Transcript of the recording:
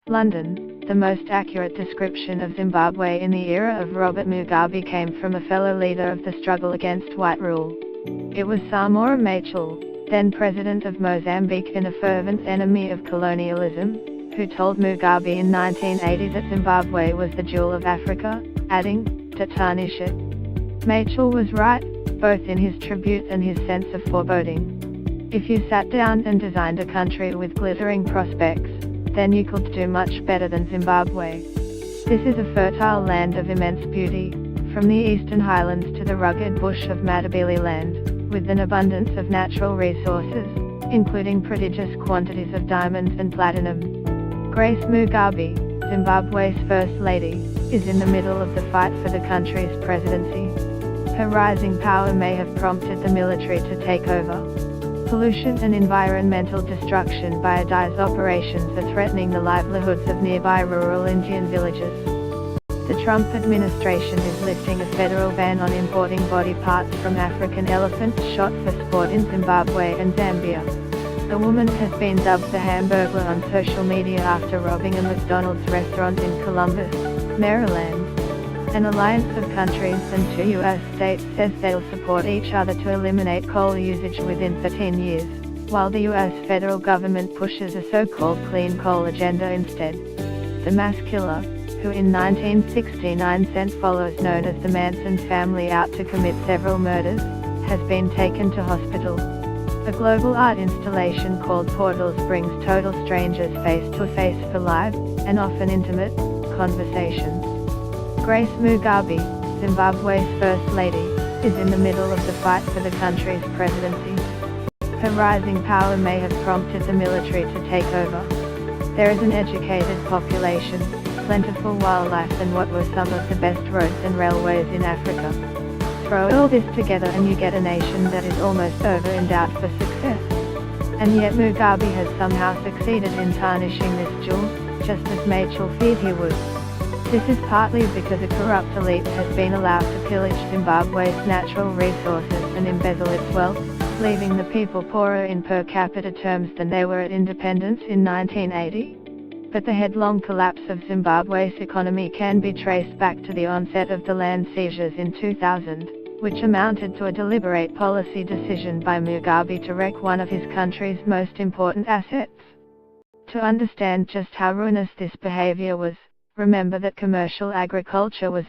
London, the most accurate description of Zimbabwe in the era of Robert Mugabe came from a fellow leader of the struggle against white rule. It was Samora Machel, then president of Mozambique and a fervent enemy of colonialism, who told Mugabe in 1980 that Zimbabwe was the jewel of Africa, adding, "To tarnish it." Machel was right, both in his tribute and his sense of foreboding. If you sat down and designed a country with glittering prospects, then you could do much better than Zimbabwe. This is a fertile land of immense beauty, from the eastern highlands to the rugged bush of Matabeleland, with an abundance of natural resources, including prodigious quantities of diamonds and platinum. Grace Mugabe, Zimbabwe's First Lady, is in the middle of the fight for the country's presidency. Her rising power may have prompted the military to take over. Pollution and environmental destruction by Adi's operations are threatening the livelihoods of nearby rural Indian villages. The Trump administration is lifting a federal ban on importing body parts from African elephants shot for sport in Zimbabwe and Zambia. The woman has been dubbed the Hamburglar on social media after robbing a McDonald's restaurant in Columbus, Maryland. An alliance of countries and 2 U.S. states says they'll support each other to eliminate coal usage within 13 years, while the U.S. federal government pushes a so-called clean coal agenda instead. The mass killer, who in 1969 sent followers known as the Manson family out to commit several murders, has been taken to hospital. A global art installation called Portals brings total strangers face to face for live, and often intimate, conversations. Grace Mugabe, Zimbabwe's First Lady, is in the middle of the fight for the country's presidency. Her rising power may have prompted the military to take over. There is an educated population, plentiful wildlife and what were some of the best roads and railways in Africa. Throw all this together and you get a nation that is almost over-endowed for success. And yet Mugabe has somehow succeeded in tarnishing this jewel, just as Machel feared he would. This is partly because a corrupt elite has been allowed to pillage Zimbabwe's natural resources and embezzle its wealth, leaving the people poorer in per capita terms than they were at independence in 1980. But the headlong collapse of Zimbabwe's economy can be traced back to the onset of the land seizures in 2000, which amounted to a deliberate policy decision by Mugabe to wreck one of his country's most important assets. To understand just how ruinous this behavior was, remember that commercial agriculture was